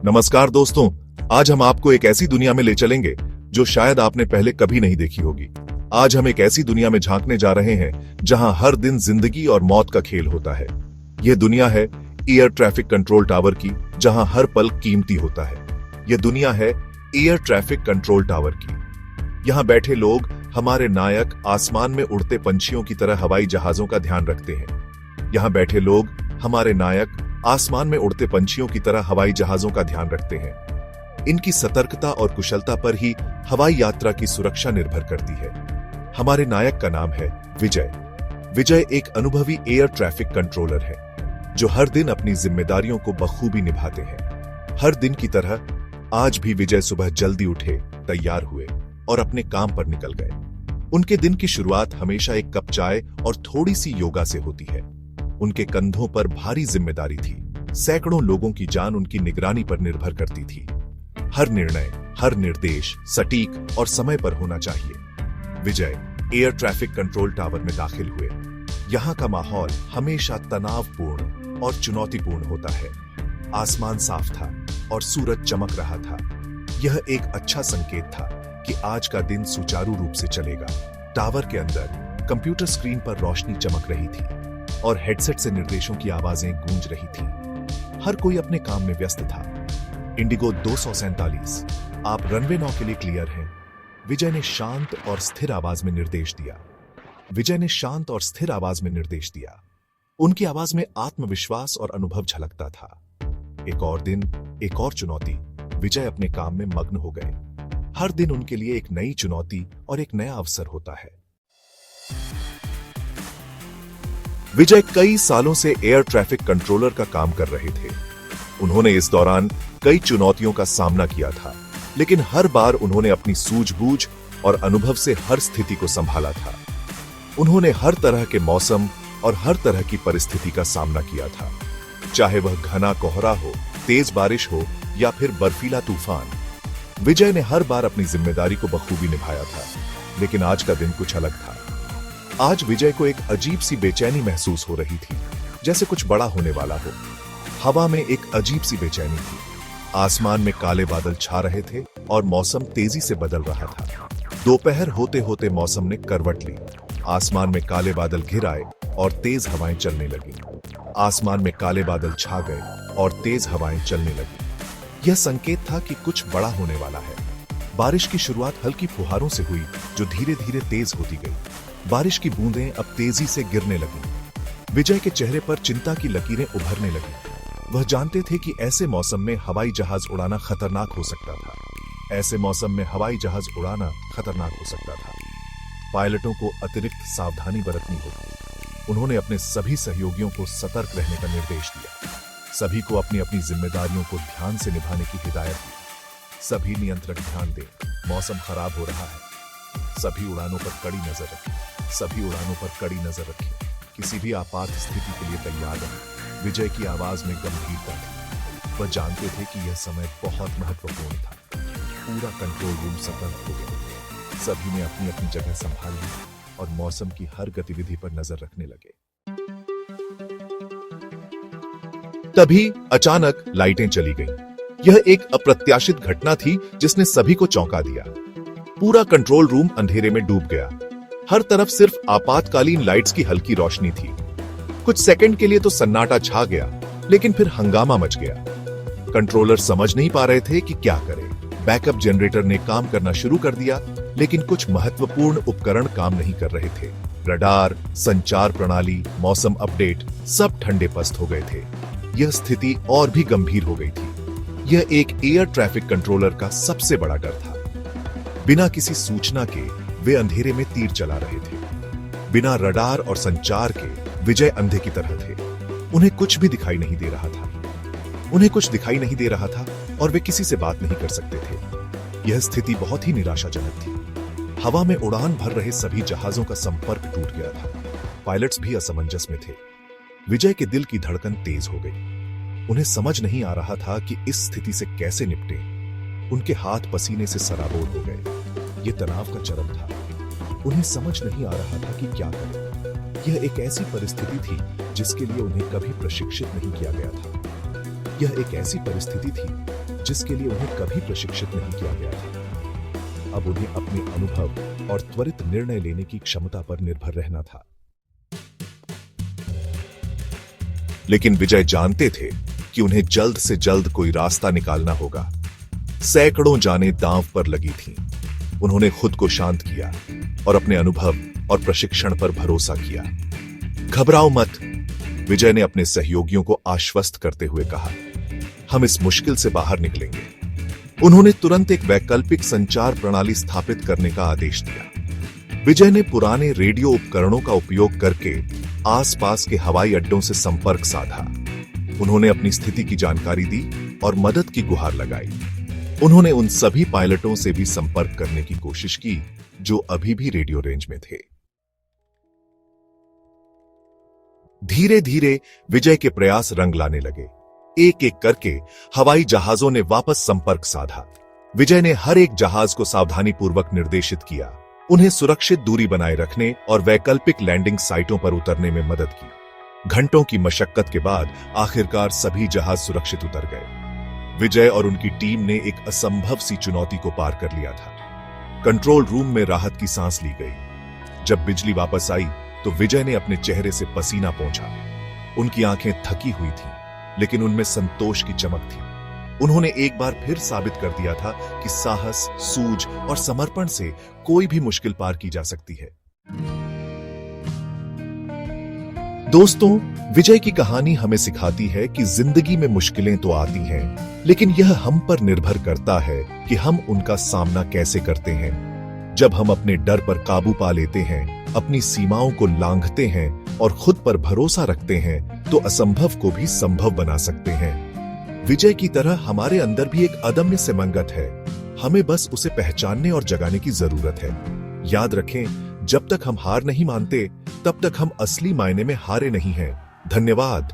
नमस्कार दोस्तों, आज हम आपको एक ऐसी दुनिया में ले चलेंगे जो शायद आपने पहले कभी नहीं देखी होगी। आज हम एक ऐसी दुनिया में झांकने जा रहे हैं जहां हर दिन जिंदगी और मौत का खेल होता है। यह दुनिया है एयर ट्रैफिक कंट्रोल टावर की, जहां हर पल कीमती होता है। यह दुनिया है एयर ट्रैफिक कंट्रोल टावर की। यहां बैठे लोग हमारे नायक आसमान में उड़ते पंछियों की तरह हवाई जहाजों का ध्यान रखते हैं। यहां बैठे लोग हमारे नायक आसमान में उड़ते पंछियों की तरह हवाई जहाजों का ध्यान रखते हैं। इनकी सतर्कता और कुशलता पर ही हवाई यात्रा की सुरक्षा निर्भर करती है। हमारे नायक का नाम है विजय। विजय एक अनुभवी एयर ट्रैफिक कंट्रोलर है जो हर दिन अपनी जिम्मेदारियों को बखूबी निभाते हैं। हर दिन की तरह आज भी विजय सुबह जल्दी उठे, तैयार हुए और अपने काम पर निकल गए। उनके दिन की शुरुआत हमेशा एक कप चाय और थोड़ी सी योगा से होती है। उनके कंधों पर भारी जिम्मेदारी थी। सैकड़ों लोगों की जान उनकी निगरानी पर निर्भर करती थी। हर निर्णय, हर निर्देश सटीक और समय पर होना चाहिए। विजय एयर ट्रैफिक कंट्रोल टावर में दाखिल हुए। यहां का माहौल हमेशा तनावपूर्ण और चुनौतीपूर्ण होता है। आसमान साफ था और सूरज चमक रहा था। यह एक अच्छा संकेत था कि आज का दिन सुचारू रूप से चलेगा। टावर के अंदर कंप्यूटर स्क्रीन पर रोशनी चमक रही थी और हेडसेट से निर्देशों की आवाजें गूंज रही थी। हर कोई अपने काम में व्यस्त था। इंडिगो 247, आप रनवे 9 के लिए क्लियर हैं। विजय ने शांत और स्थिर आवाज में निर्देश दिया। विजय ने शांत और स्थिर आवाज में निर्देश दिया। उनकी आवाज में आत्मविश्वास और अनुभव झलकता था। एक और दिन, एक और चुनौती। विजय अपने काम में मग्न हो गए। हर दिन उनके लिए एक नई चुनौती और एक नया अवसर होता है। विजय कई सालों से एयर ट्रैफिक कंट्रोलर का काम कर रहे थे। उन्होंने इस दौरान कई चुनौतियों का सामना किया था, लेकिन हर बार उन्होंने अपनी सूझबूझ और अनुभव से हर स्थिति को संभाला था। उन्होंने हर तरह के मौसम और हर तरह की परिस्थिति का सामना किया था, चाहे वह घना कोहरा हो, तेज बारिश हो या फिर बर्फीला तूफान। विजय ने हर बार अपनी जिम्मेदारी को बखूबी निभाया था, लेकिन आज का दिन कुछ अलग था। आज विजय को एक अजीब सी बेचैनी महसूस हो रही थी, जैसे कुछ बड़ा होने वाला हो। हवा में एक अजीब सी बेचैनी थी। आसमान में काले बादल छा रहे थे और मौसम तेजी से बदल रहा था। दोपहर होते होते मौसम ने करवट ली। आसमान में काले बादल घिर आए और तेज हवाएं चलने लगी। आसमान में काले बादल छा गए और तेज हवाएं चलने लगी। यह संकेत था कि कुछ बड़ा होने वाला है। बारिश की शुरुआत हल्की फुहारों से हुई, जो धीरे धीरे तेज होती गई। बारिश की बूंदें अब तेजी से गिरने लगीं। विजय के चेहरे पर चिंता की लकीरें उभरने लगीं। वह जानते थे कि ऐसे मौसम में हवाई जहाज उड़ाना खतरनाक हो सकता था। ऐसे मौसम में हवाई जहाज उड़ाना खतरनाक हो सकता था। पायलटों को अतिरिक्त सावधानी बरतनी होगी। उन्होंने अपने सभी सहयोगियों को सतर्क रहने का निर्देश दिया। सभी को अपनी अपनी जिम्मेदारियों को ध्यान से निभाने की हिदायत दी। सभी नियंत्रक ध्यान दें, मौसम खराब हो रहा है। सभी उड़ानों पर कड़ी नजर रखें। सभी उड़ानों पर कड़ी नजर रखें। किसी भी आपात स्थिति के लिए तैयार रहें। विजय की आवाज में गंभीरता थी। वह जानते थे कि यह समय बहुत महत्वपूर्ण था। पूरा कंट्रोल रूम सतर्क हो गया। सभी ने अपनी अपनी जगह संभाल ली और मौसम की हर गतिविधि पर नजर रखने लगे। तभी अचानक लाइटें चली गईं। यह एक अप्रत्याशित घटना थी जिसने सभी को चौंका दिया। पूरा कंट्रोल रूम अंधेरे में डूब गया। हर तरफ सिर्फ आपातकालीन लाइट्स की हल्की रोशनी थी। कुछ सेकंड के लिए तो सन्नाटा छा गया, लेकिन फिर हंगामा मच गया। कंट्रोलर समझ नहीं पा रहे थे कि क्या करें। बैकअप जनरेटर ने काम करना शुरू कर दिया, लेकिन कुछ महत्वपूर्ण उपकरण काम नहीं कर रहे थे। रडार, संचार प्रणाली, मौसम अपडेट सब ठंडे पस्त हो गए थे। यह स्थिति और भी गंभीर हो गई थी। यह एक एयर ट्रैफिक कंट्रोलर का सबसे बड़ा डर था। बिना किसी सूचना के वे अंधेरे में तीर चला रहे थे। बिना रडार और संचार के विजय अंधे की तरह थे। उन्हें कुछ भी दिखाई नहीं दे रहा था। उन्हें कुछ दिखाई नहीं दे रहा था और वे किसी से बात नहीं कर सकते थे। यह स्थिति बहुत ही निराशाजनक थी। हवा में उड़ान भर रहे सभी जहाजों का संपर्क टूट गया था। पायलट्स भी असमंजस में थे। विजय के दिल की धड़कन तेज हो गई। उन्हें समझ नहीं आ रहा था कि इस स्थिति से कैसे निपटे। उनके हाथ पसीने से सराबोर हो गए। यह तनाव का चरम था। उन्हें समझ नहीं आ रहा था कि क्या करें। यह एक ऐसी परिस्थिति थी जिसके लिए उन्हें कभी प्रशिक्षित नहीं किया गया था। यह एक ऐसी परिस्थिति थी जिसके लिए उन्हें कभी प्रशिक्षित नहीं किया गया था। अब उन्हें अपने अनुभव और त्वरित निर्णय लेने की क्षमता पर निर्भर रहना था। लेकिन विजय जानते थे कि उन्हें जल्द से जल्द कोई रास्ता निकालना होगा। सैकड़ों जानें दांव पर लगी थीं। उन्होंने खुद को शांत किया और अपने अनुभव और प्रशिक्षण पर भरोसा किया। घबराओ मत, विजय ने अपने सहयोगियों को आश्वस्त करते हुए कहा। हम इस मुश्किल से बाहर निकलेंगे। उन्होंने तुरंत एक वैकल्पिक संचार प्रणाली स्थापित करने का आदेश दिया। विजय ने पुराने रेडियो उपकरणों का उपयोग करके आसपास के हवाई अड्डों से संपर्क साधा। उन्होंने अपनी स्थिति की जानकारी दी और मदद की गुहार लगाई। उन्होंने उन सभी पायलटों से भी संपर्क करने की कोशिश की जो अभी भी रेडियो रेंज में थे। धीरे धीरे विजय के प्रयास रंग लाने लगे। एक एक करके हवाई जहाजों ने वापस संपर्क साधा। विजय ने हर एक जहाज को सावधानीपूर्वक निर्देशित किया, उन्हें सुरक्षित दूरी बनाए रखने और वैकल्पिक लैंडिंग साइटों पर उतरने में मदद की। घंटों की मशक्कत के बाद आखिरकार सभी जहाज सुरक्षित उतर गए। विजय और उनकी टीम ने एक असंभव सी चुनौती को पार कर लिया था। कंट्रोल रूम में राहत की सांस ली गई। जब बिजली वापस आई तो विजय ने अपने चेहरे से पसीना पोंछा। उनकी आंखें थकी हुई थीं, लेकिन उनमें संतोष की चमक थी। उन्होंने एक बार फिर साबित कर दिया था कि साहस, सूझ और समर्पण से कोई भी मुश्किल पार की जा सकती है। दोस्तों, विजय की कहानी हमें सिखाती है कि जिंदगी में मुश्किलें तो आती हैं, लेकिन यह हम पर निर्भर करता है कि हम उनका सामना कैसे करते हैं। जब हम अपने डर पर काबू पा लेते हैं, अपनी सीमाओं को लांघते हैं और खुद पर भरोसा रखते हैं, तो असंभव को भी संभव बना सकते हैं। विजय की तरह हमारे अंदर भी एक अदम्य सेमंगत है। हमें बस उसे पहचानने और जगाने की जरूरत है। याद रखें, जब तक हम हार नहीं मानते, तब तक हम असली मायने में हारे नहीं हैं। धन्यवाद।